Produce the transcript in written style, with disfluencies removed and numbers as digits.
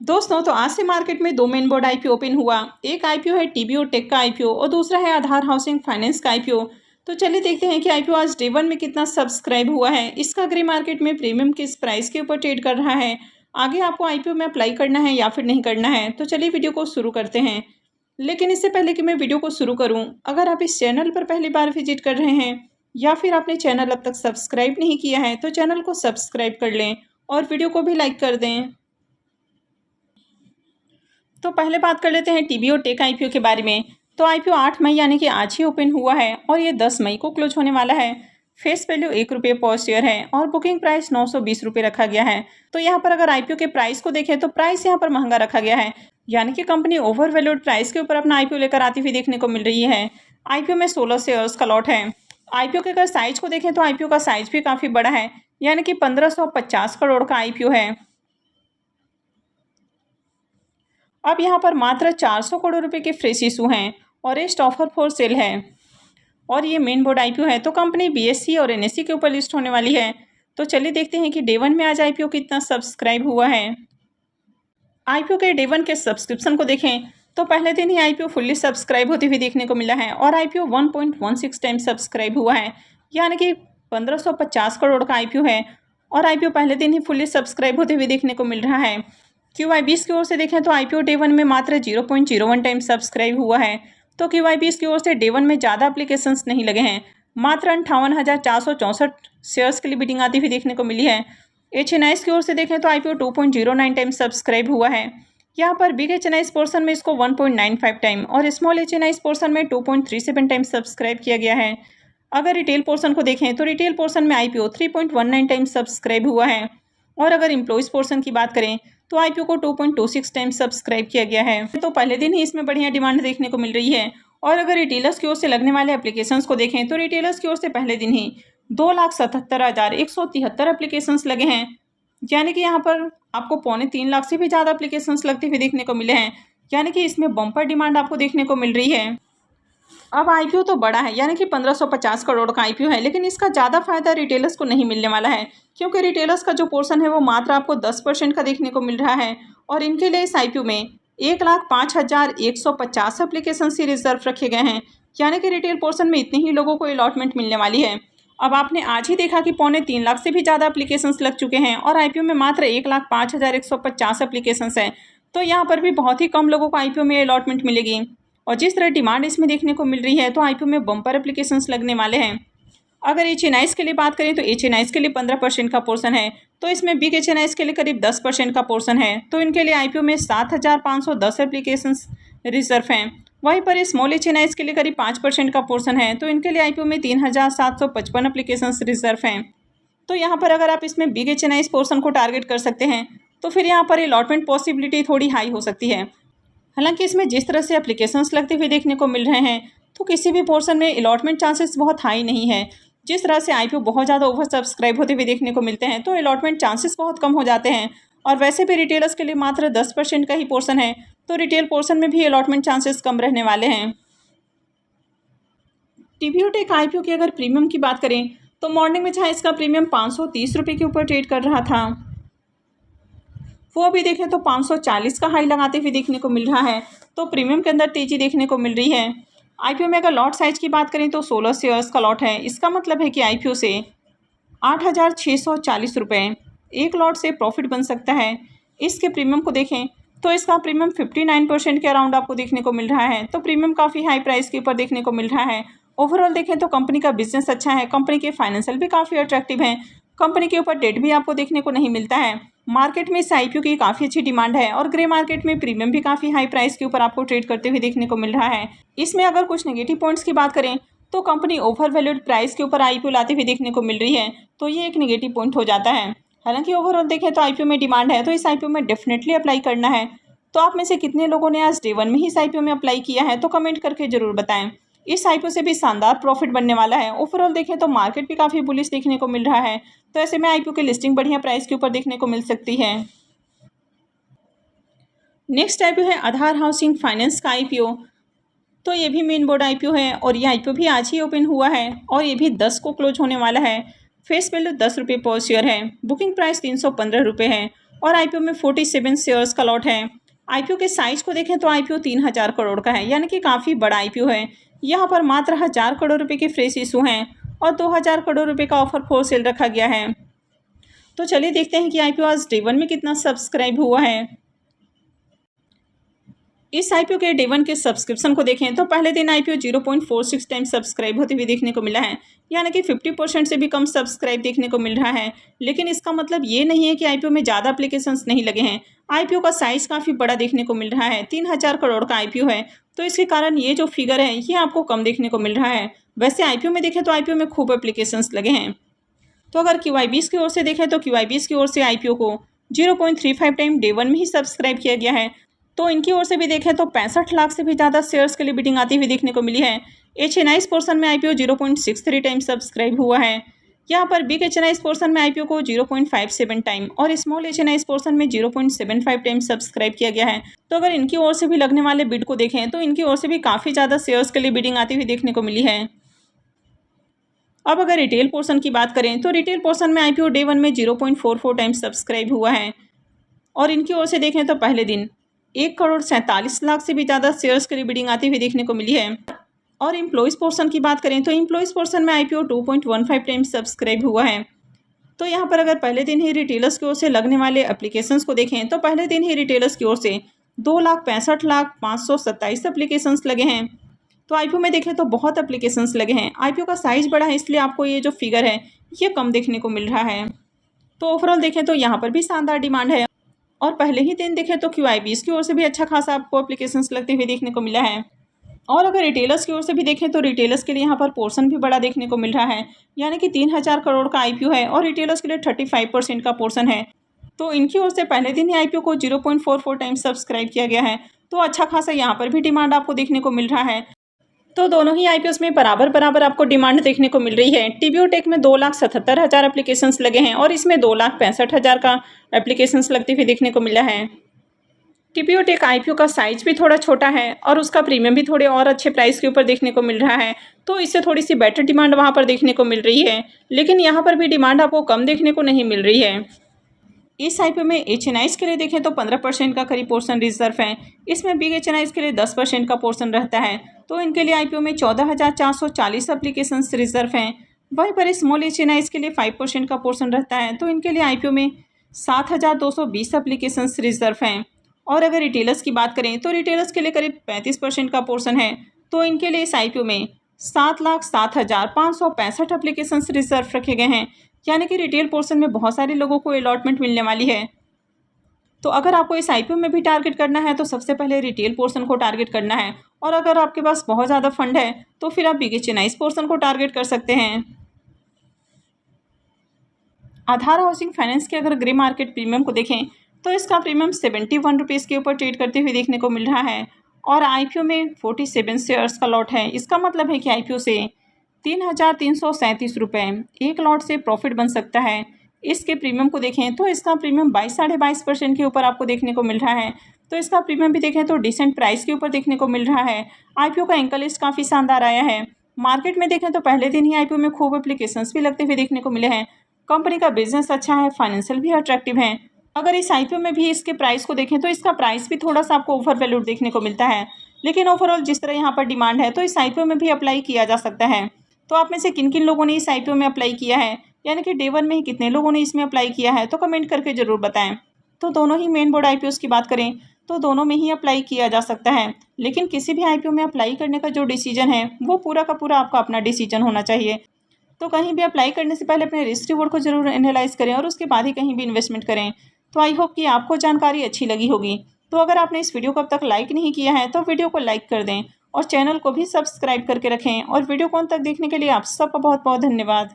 दोस्तों, तो आज से मार्केट में दो मेन बोर्ड आईपीओ ओपन हुआ। एक आईपीओ है टीबीओ टेक का आईपीओ और दूसरा है आधार हाउसिंग फाइनेंस का आईपीओ। तो चलिए देखते हैं कि आईपीओ आज डे वन में कितना सब्सक्राइब हुआ है। इसका ग्रे मार्केट में प्रीमियम किस प्राइस के ऊपर ट्रेड कर रहा है, आगे आपको आईपीओ में अप्लाई करना है या फिर नहीं करना है। तो चलिए वीडियो को शुरू करते हैं। लेकिन इससे पहले कि मैं वीडियो को शुरू करूँ, अगर आप इस चैनल पर पहली बार विजिट कर रहे हैं या फिर आपने चैनल अब तक सब्सक्राइब नहीं किया है तो चैनल को सब्सक्राइब कर लें और वीडियो को भी लाइक कर दें। तो पहले बात कर लेते हैं टीबीओ टेक आईपीओ के बारे में। तो आईपीओ 8 मई यानी कि आज ही ओपन हुआ है और ये 10 मई को क्लोज होने वाला है। फेस वैल्यू ₹1 पर शेयर है और बुकिंग प्राइस ₹920 रखा गया है। तो यहाँ पर अगर आईपीओ के प्राइस को देखें तो प्राइस यहाँ पर महंगा रखा गया है, यानी कि कंपनी ओवर वैल्यूड प्राइस के ऊपर अपना आईपीओ लेकर आती हुई देखने को मिल रही है। आईपीओ में 16 शेयर्स का लॉट है। आईपीओ के अगर साइज को देखें तो आईपीओ का साइज भी काफ़ी बड़ा है, यानी कि 1550 करोड़ का आईपीओ है। अब यहाँ पर मात्र 400 करोड़ रुपए के फ्रेश इशू हैं और रेस्ट ऑफर फॉर सेल है और ये मेन बोर्ड आईपीओ है। तो कंपनी बीएसई और एनएसई के ऊपर लिस्ट होने वाली है। तो चलिए देखते हैं कि डे वन में आज आईपीओ कितना सब्सक्राइब हुआ है। आईपीओ के डे वन के सब्सक्रिप्शन को देखें तो पहले दिन ही आईपीओ फुल्ली सब्सक्राइब होती हुई देखने को मिला है और आईपीओ 1.16 टाइम सब्सक्राइब हुआ है, यानी कि 1550 करोड़ का आईपीओ है और आईपीओ पहले दिन ही फुल्ली सब्सक्राइब होते हुए देखने को मिल रहा है। QIBs की ओर से देखें तो आईपीओ डे वन में मात्र 0.01 टाइम सब्सक्राइब हुआ है। तो QIBs की ओर से डे वन में ज़्यादा एप्लीकेशंस नहीं लगे हैं, मात्र 58,464 शेयर्स के लिए बिडिंग आती हुई देखने को मिली है। HNIs की ओर से देखें तो आईपीओ 2.09 टाइम सब्सक्राइब हुआ है। यहाँ पर बिग HNIs पोर्सन में इसको 1.95 टाइम और स्मॉल HNIs पोर्सन में 2.37 टाइम सब्सक्राइब किया गया है। अगर रिटेल पोर्सन को देखें तो रिटेल पोर्सन में आईपीओ 3.19 टाइम सब्सक्राइब हुआ है और अगर एम्प्लॉइज पोर्सन की बात करें तो आईपीओ को 2.26 टाइम सब्सक्राइब किया गया है। तो पहले दिन ही इसमें बढ़िया डिमांड देखने को मिल रही है। और अगर रिटेलर्स की ओर से लगने वाले एप्लीकेशंस को देखें तो रिटेलर्स की ओर से पहले दिन ही 2,77,173 एप्लीकेशंस लगे हैं, यानी कि यहाँ पर आपको 2.25 लाख से भी ज़्यादा एप्लीकेशंस लगते हुए देखने को मिले हैं, यानी कि इसमें बम्पर डिमांड आपको देखने को मिल रही है। अब आईपीओ तो बड़ा है, यानी कि 1550 करोड़ का आईपीओ है, लेकिन इसका ज़्यादा फायदा रिटेलर्स को नहीं मिलने वाला है, क्योंकि रिटेलर्स का जो पोर्शन है वो मात्र आपको 10% का देखने को मिल रहा है और इनके लिए इस आईपीओ में 1,05,150 एप्लीकेशन ही रिजर्व रखे गए हैं, यानी कि रिटेल पोर्शन में इतनी ही लोगों को अलॉटमेंट मिलने वाली है। अब आपने आज ही देखा कि 2.25 लाख से भी ज़्यादा एप्लीकेशंस लग चुके हैं और आईपीओ में मात्र 1,05,150 एप्लीकेशंस हैं। तो यहाँ पर भी बहुत ही कम लोगों को आईपीओ में अलॉटमेंट मिलेगी और जिस तरह डिमांड इसमें देखने को मिल रही है तो आईपीओ में बम्पर एप्लीकेशंस लगने वाले हैं। अगर HNIs के लिए बात करें तो HNIs के लिए 15% का पोर्शन है, तो इसमें बिग HNIs के लिए करीब 10% का पोर्शन है। तो इनके लिए आईपीओ में 7,510 एप्लीकेशंस रिजर्व हैं। वहीं पर स्मॉल HNIs के लिए करीब 5% का पोर्शन है, तो इनके लिए आईपीओ में 3,755 एप्लीकेशंस रिजर्व हैं। तो यहाँ पर अगर आप इसमें बिग HNIs पोर्शन को टारगेट कर सकते हैं तो फिर यहाँ पर अलॉटमेंट पॉसिबिलिटी थोड़ी हाई हो सकती है। हालांकि इसमें जिस तरह से एप्लीकेशंस लगते हुए देखने को मिल रहे हैं तो किसी भी पोर्शन में अलॉटमेंट चांसेस बहुत हाई नहीं है। जिस तरह से आईपीओ बहुत ज़्यादा ओवर सब्सक्राइब होते हुए देखने को मिलते हैं तो अलॉटमेंट चांसेस बहुत कम हो जाते हैं और वैसे भी रिटेलर्स के लिए मात्र 10% का ही पोर्शन है, तो रिटेल पोर्शन में भी अलॉटमेंट चांसेस कम रहने वाले हैं। टीबीओ टेक आईपीओ की अगर प्रीमियम की बात करें तो मॉर्निंग में जहाँ इसका प्रीमियम 530 रुपये के ऊपर ट्रेड कर रहा था, वो अभी देखें तो 540 का हाई लगाते हुए देखने को मिल रहा है। तो प्रीमियम के अंदर तेजी देखने को मिल रही है। आईपीओ में अगर लॉट साइज की बात करें तो 16 शेयर्स का लॉट है। इसका मतलब है कि आईपीओ से 8,640 रुपये एक लॉट से प्रॉफिट बन सकता है। इसके प्रीमियम को देखें तो इसका प्रीमियम 59% के अराउंड आपको देखने को मिल रहा है। तो प्रीमियम काफ़ी हाई प्राइस के ऊपर देखने को मिल रहा है। ओवरऑल देखें तो कंपनी का बिजनेस अच्छा है, कंपनी के फाइनेंशियल भी काफ़ी अट्रैक्टिव हैं, कंपनी के ऊपर डेट भी आपको देखने को नहीं मिलता है। मार्केट में इस आईपीओ की काफ़ी अच्छी डिमांड है और ग्रे मार्केट में प्रीमियम भी काफ़ी हाई प्राइस के ऊपर आपको ट्रेड करते हुए देखने को मिल रहा है। इसमें अगर कुछ नेगेटिव पॉइंट्स की बात करें तो कंपनी ओवर वैल्यूड प्राइस के ऊपर आईपीओ लाते हुए देखने को मिल रही है, तो ये एक नेगेटिव पॉइंट हो जाता है। हालांकि ओवरऑल देखें तो आईपीओ में डिमांड है, तो इस आईपीओ में डेफिनेटली अप्लाई करना है। तो आप में से कितने लोगों ने आज डे वन में ही इस आईपीओ में अप्लाई किया है, तो कमेंट करके जरूर बताएं। इस आईपीओ से भी शानदार प्रॉफिट बनने वाला है। ओवरऑल देखें तो मार्केट भी काफ़ी बुलिश देखने को मिल रहा है, तो ऐसे में आईपीओ की लिस्टिंग बढ़िया प्राइस के ऊपर देखने को मिल सकती है। नेक्स्ट आईपीओ है आधार हाउसिंग फाइनेंस का आईपीओ। तो ये भी मेन बोर्ड आईपीओ है और ये आईपीओ भी आज ही ओपन हुआ है और ये भी 10 को क्लोज होने वाला है। फेस वैल्यू ₹10 पर शेयर है। बुकिंग प्राइस ₹315 है और आईपीओ में 47 शेयर्स का लॉट है। आईपीओ के साइज को देखें तो आईपीओ 3000 करोड़ का है, यानी कि काफ़ी बड़ा आईपीओ है। यहाँ पर मात्र 1000 करोड़ रुपए के फ्रेश इशू हैं और 2000 करोड़ रुपए का ऑफर फॉर सेल रखा गया है। तो चलिए देखते हैं कि आईपीओ आज डे 1 में कितना सब्सक्राइब हुआ है। इस आईपीओ के डे 1 के सब्सक्रिप्शन को देखें तो पहले दिन आईपीओ 0.46 टाइम सब्सक्राइब होते हुए देखने को मिला है, यानी कि 50% से भी कम सब्सक्राइब देखने को मिल रहा है। लेकिन इसका मतलब ये नहीं है कि आईपीओ में ज़्यादा एप्लीकेशंस नहीं लगे हैं। आईपीओ का साइज़ काफ़ी बड़ा देखने को मिल रहा है, 3000 करोड़ का आईपीओ है, तो इसके कारण ये जो फिगर है ये आपको कम देखने को मिल रहा है। वैसे आईपीओ में देखें तो आईपीओ में खूब एप्लीकेशंस लगे हैं। तो अगर QIBs की ओर से देखें तो QIBs की ओर से आईपीओ को 0.35 टाइम डे 1 में ही सब्सक्राइब किया गया है। तो इनकी ओर से भी देखें तो 65 लाख से भी ज़्यादा शेयर्स के लिए बिडिंग आती हुई देखने को मिली है। HNIs पोर्शन में आईपीओ 0.63 टाइम सब्सक्राइब हुआ है। यहाँ पर बिग HNIs पोर्शन में आईपीओ को 0.57 टाइम और स्मॉल HNIs पोर्शन में 0.75 टाइम सब्सक्राइब किया गया है। तो अगर इनकी ओर से भी लगने वाले बिड को देखें तो इनकी ओर से भी काफ़ी ज़्यादा शेयर्स के लिए बिडिंग आती हुई देखने को मिली है। अब अगर रिटेल पोर्शन की बात करें तो रिटेल पोर्शन में आईपीओ डे 1 में 0.44 टाइम सब्सक्राइब हुआ है और इनकी ओर से देखें तो पहले दिन 1,47,00,000 से भी ज़्यादा शेयर्स की बिडिंग आती हुई देखने को मिली है। और एम्प्लॉइज़ पोर्शन की बात करें तो एम्प्लॉइज़ पोर्शन में आईपीओ 2.15 टाइम सब्सक्राइब हुआ है। तो यहाँ पर अगर पहले दिन ही रिटेलर्स की ओर से लगने वाले एप्लीकेशंस को देखें तो पहले दिन ही रिटेलर्स की ओर से 2,65,527 एप्लीकेशंस लगे हैं। तो आईपीओ में देखें तो बहुत एप्लीकेशंस लगे हैं। आईपीओ का साइज़ बड़ा है, इसलिए आपको ये जो फिगर है ये कम देखने को मिल रहा है। तो ओवरऑल देखें तो यहाँ पर भी शानदार डिमांड है और पहले ही दिन देखें तो QIBs की ओर से भी अच्छा खासा आपको एप्लीकेशंस लगते हुए देखने को मिला है। और अगर रिटेलर्स की ओर से भी देखें तो रिटेलर्स के लिए यहाँ पर पोर्शन भी बड़ा देखने को मिल रहा है, यानी कि 3000 करोड़ का आईपीओ है और रिटेलर्स के लिए 35% का पोर्शन है। तो इनकी ओर से पहले दिन ही आईपीओ को 0.44 टाइम सब्सक्राइब किया गया है। तो अच्छा खासा यहाँ पर भी डिमांड आपको देखने को मिल रहा है। तो दोनों ही आईपीओस में बराबर आपको डिमांड देखने को मिल रही है। टीबीओ टेक में 2,77,000 एप्लीकेशंस लगे हैं और इसमें 2,65,000 का एप्लीकेशंस लगते हुए देखने को मिला है। टीबीओ टेक आईपीओ का साइज भी थोड़ा छोटा है और उसका प्रीमियम भी थोड़े और अच्छे प्राइस के ऊपर देखने को मिल रहा है, तो इससे थोड़ी सी बेटर डिमांड वहाँ पर देखने को मिल रही है। लेकिन यहाँ पर भी डिमांड आपको कम देखने को नहीं मिल रही है। इस आईपीओ में HNIs के लिए देखें तो 15% का करीब पोर्शन रिजर्व है। इसमें बिग HNIs के लिए 10% का पोर्शन रहता है। तो इनके लिए आईपीओ में 14,440 एप्लीकेशंस रिजर्व हैं। वहीं पर स्मॉल HNIs के लिए 5% का पोर्शन रहता है। तो इनके लिए आईपीओ में 7,220 एप्लीकेशंस रिजर्व हैं। और अगर रिटेलर्स की बात करें तो रिटेलर्स के लिए करीब 35% का पोर्शन है। तो इनके लिए इस आईपीओ में 7,07,565 एप्लीकेशंस रिजर्व रखे गए हैं, यानी कि रिटेल पोर्शन में बहुत सारे लोगों को अलॉटमेंट मिलने वाली है। तो अगर आपको इस आईपीओ में भी टारगेट करना है तो सबसे पहले रिटेल पोर्शन को टारगेट करना है, और अगर आपके पास बहुत ज़्यादा फंड है तो फिर आप बिग HNIs पोर्शन को टारगेट कर सकते हैं। आधार हाउसिंग फाइनेंस के अगर ग्रे मार्केट प्रीमियम को देखें तो इसका प्रीमियम 71 रुपीज़ के ऊपर ट्रेड करते हुए देखने को मिल रहा है और आईपीओ में 47 शेयर्स का लॉट है। इसका मतलब है कि आईपीओ से 3,337 रुपये एक लॉट से प्रॉफिट बन सकता है। इसके प्रीमियम को देखें तो इसका प्रीमियम 22-22% के ऊपर आपको देखने को मिल रहा है। तो इसका प्रीमियम भी देखें तो डिसेंट प्राइस के ऊपर देखने को मिल रहा है। आईपीओ का एंकर लिस्ट काफ़ी शानदार आया है। मार्केट में देखें तो पहले दिन ही आईपीओ में खूब एप्लीकेशंस भी लगते हुए देखने को मिले हैं। कंपनी का बिजनेस अच्छा है, फाइनेंशियल भी अट्रैक्टिव है। अगर इस आईपीओ में भी इसके प्राइस को देखें तो इसका प्राइस भी थोड़ा सा आपको ओवर वैल्यूड देखने को मिलता है। लेकिन ओवरऑल जिस तरह यहाँ पर डिमांड है तो इस आईपीओ में भी अप्लाई किया जा सकता है। तो आप में से किन किन लोगों ने इस आईपीओ में अप्लाई किया है, यानी कि डे 1 में ही कितने लोगों ने इसमें अप्लाई किया है, तो कमेंट करके ज़रूर बताएं। तो दोनों ही मेन बोर्ड आईपीओस की बात करें तो दोनों में ही अप्लाई किया जा सकता है, लेकिन किसी भी आईपीओ में अप्लाई करने का जो डिसीजन है वो पूरा का पूरा आपका अपना डिसीजन होना चाहिए। तो कहीं भी अप्लाई करने से पहले अपने रिस्क रिवॉर्ड को जरूर एनालाइज करें और उसके बाद ही कहीं भी इन्वेस्टमेंट करें। तो आई होप कि आपको जानकारी अच्छी लगी होगी। तो अगर आपने इस वीडियो को अब तक लाइक नहीं किया है तो वीडियो को लाइक कर दें और चैनल को भी सब्सक्राइब करके रखें। और वीडियो को अंत तक देखने के लिए आप सबका बहुत बहुत धन्यवाद।